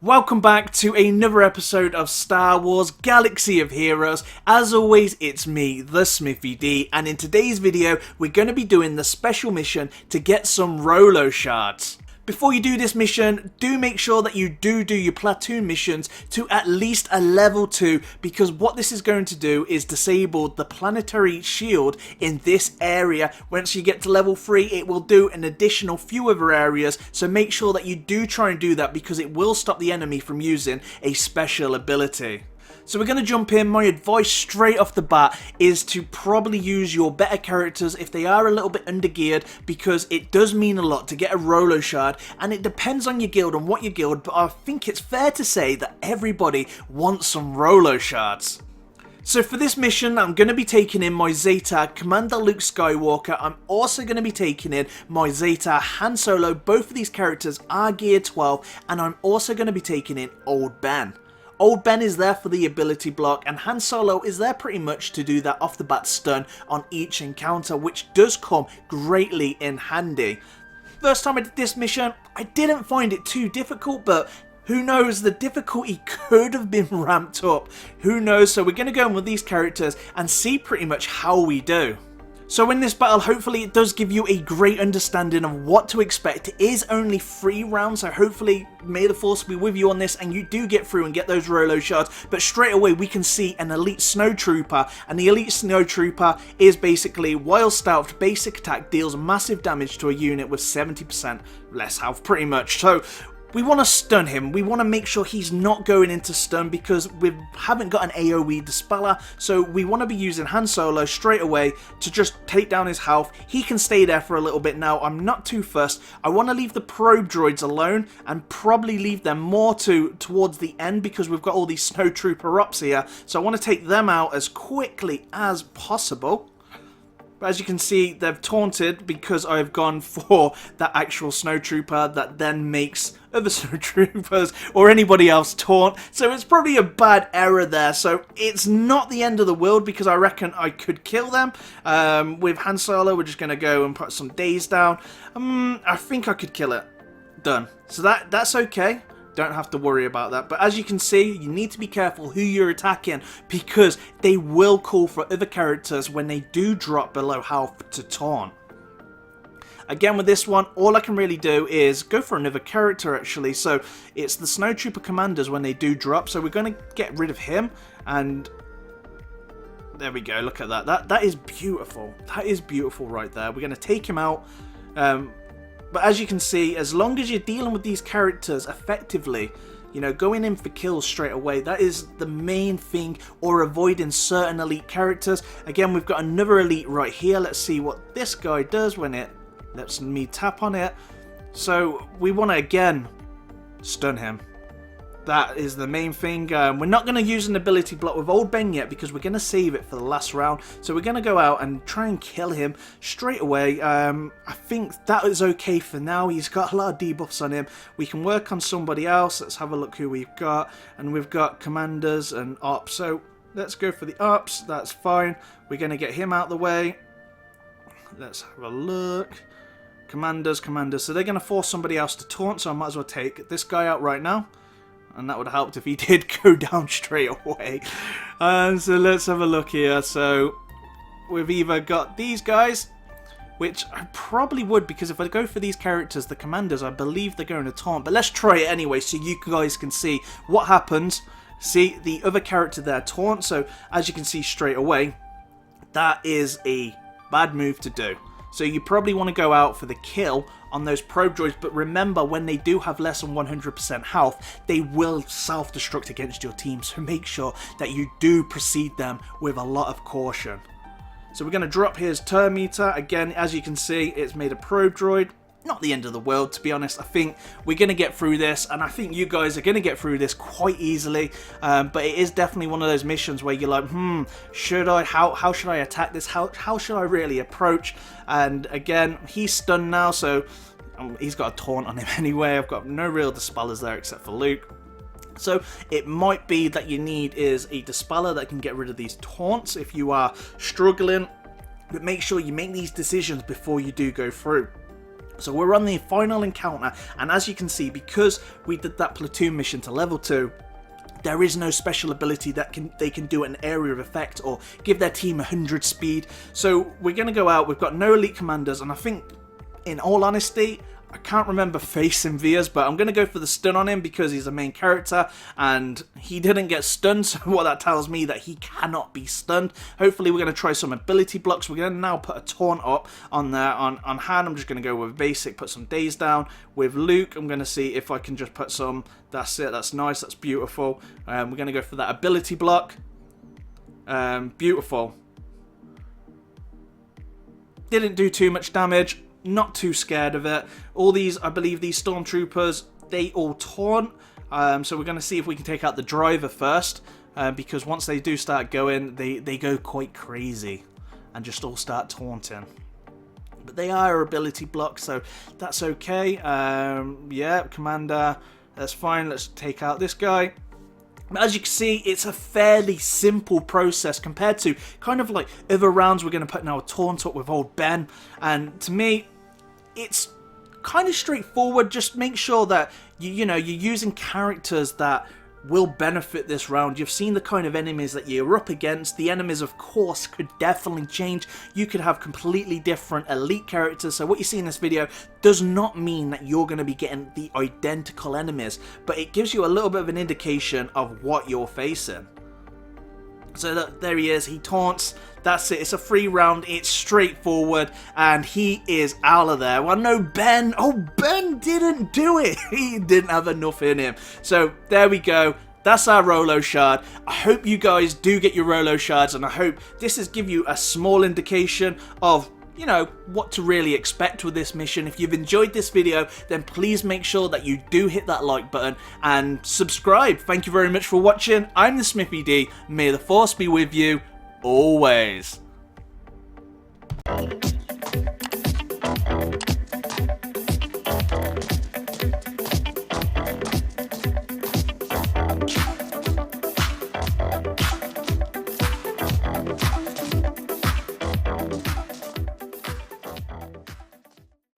Welcome back to another episode of Star Wars Galaxy of Heroes. As always, it's me, the Smithy D, and in today's video, we're going to be doing the special mission to get some ROLO shards. Before you do this mission, do make sure that you do your platoon missions to at least a level 2, because what this is going to do is disable the planetary shield in this area. Once you get to level 3, it will do an additional few other areas, so make sure that you do try and do that because it will stop the enemy from using a special ability. So we're going to jump in. My advice straight off the bat is to probably use your better characters if they are a little bit undergeared, because it does mean a lot to get a ROLO shard, and it depends on your guild and what your guild, but I think it's fair to say that everybody wants some ROLO shards. So for this mission, I'm going to be taking in my Zeta Commander Luke Skywalker. I'm also going to be taking in my Zeta Han Solo. Both of these characters are gear 12, and I'm also going to be taking in Old Ben. Old Ben is there for the ability block, and Han Solo is there pretty much to do that off the bat stun on each encounter, which does come greatly in handy. First time I did this mission, I didn't find it too difficult, but who knows, the difficulty could have been ramped up. Who knows? So we're going to go in with these characters and see pretty much how we do. So in this battle, hopefully it does give you a great understanding of what to expect. It is only 3 rounds, so hopefully may the force be with you on this and you do get through and get those ROLO shards. But straight away we can see an elite snowtrooper, and the elite snowtrooper is basically, while stealthed, basic attack deals massive damage to a unit with 70% less health pretty much. So we want to stun him. We want to make sure he's not going into stun because we haven't got an AoE dispeller. So we want to be using Han Solo straight away to just take down his health. He can stay there for a little bit now. I'm not too fussed. I want to leave the probe droids alone and probably leave them more towards the end because we've got all these snowtrooper ops here. So I want to take them out as quickly as possible. But as you can see, they've taunted because I've gone for that actual snowtrooper that then makes other snowtroopers or anybody else taunt. So it's probably a bad error there. So it's not the end of the world because I reckon I could kill them. With Han Solo, we're just going to go and put some days down. I think I could kill it. Done. So that's okay. Don't have to worry about that. But as you can see, you need to be careful who you're attacking because they will call for other characters when they do drop below health to taunt. Again, with this one, all I can really do is go for another character actually. So it's the Snowtrooper Commanders when they do drop. So we're going to get rid of him, and there we go. Look at that. That is beautiful. That is beautiful right there. We're going to take him out. But as you can see, as long as you're dealing with these characters effectively, you know, going in for kills straight away, that is the main thing, or avoiding certain elite characters. Again, we've got another elite right here. Let's see what this guy does when it lets me tap on it. So we want to, again, stun him. That is the main thing. We're not going to use an ability block with Old Ben yet because we're going to save it for the last round. So we're going to go out and try and kill him straight away. I think that is okay for now. He's got a lot of debuffs on him. We can work on somebody else. Let's have a look who we've got. And we've got commanders and ops. So let's go for the ops. That's fine. We're going to get him out the way. Let's have a look. Commanders. So they're going to force somebody else to taunt. So I might as well take this guy out right now. And that would have helped if he did go down straight away. So let's have a look here. So we've either got these guys, which I probably would, because if I go for these characters, the commanders, I believe they're going to taunt. But let's try it anyway so you guys can see what happens. See, the other character there taunt. So as you can see straight away, that is a bad move to do. So you probably want to go out for the kill on those probe droids, but remember, when they do have less than 100% health, they will self-destruct against your team, so make sure that you do proceed them with a lot of caution. So we're going to drop his turn meter. Again, as you can see, it's made a probe droid. Not the end of the world, to be honest. I think we're going to get through this, and I think you guys are going to get through this quite easily. But it is definitely one of those missions where you're like, should I? How should I attack this? How should I really approach? And again, he's stunned now, so he's got a taunt on him anyway. I've got no real dispellers there except for Luke. So it might be that you need is a dispeller that can get rid of these taunts if you are struggling. But make sure you make these decisions before you do go through. So we're on the final encounter, and as you can see, because we did that platoon mission to level 2, there is no special ability that they can do an area of effect or give their team 100 speed. So we're going to go out, we've got no elite commanders, and I think, in all honesty, I can't remember facing Vias, but I'm going to go for the stun on him because he's a main character and he didn't get stunned, so what that tells me that he cannot be stunned. Hopefully we're going to try some ability blocks. We're going to now put a taunt up on there. On Han, I'm just going to go with basic, put some days down. With Luke, I'm going to see if I can just put some, that's it, that's nice, that's beautiful. We're going to go for that ability block. Beautiful. Didn't do too much damage. Not too scared of it. All these, I believe these stormtroopers, they all taunt. So we're going to see if we can take out the driver first. Because once they do start going, they go quite crazy. And just all start taunting. But they are ability blocks, so that's okay. Yeah, Commander, that's fine. Let's take out this guy. As you can see, it's a fairly simple process compared to kind of like other rounds. We're going to put now a taunt up with old Ben. And to me, it's kind of straightforward. Just make sure that, you know, you're using characters that will benefit this round. You've seen the kind of enemies that you're up against. The enemies, of course, could definitely change. You could have completely different elite characters. So what you see in this video does not mean that you're going to be getting the identical enemies, but it gives you a little bit of an indication of what you're facing. So there he is, he taunts, that's it, it's a free round, it's straightforward, and he is out of there. Well, no, Ben, oh, Ben didn't do it, he didn't have enough in him. So there we go, that's our Rolo shard. I hope you guys do get your Rolo shards, and I hope this has given you a small indication of, you know, what to really expect with this mission. If you've enjoyed this video, then please make sure that you do hit that like button and subscribe. Thank you very much for watching. I'm the Smithy D. May the Force be with you always.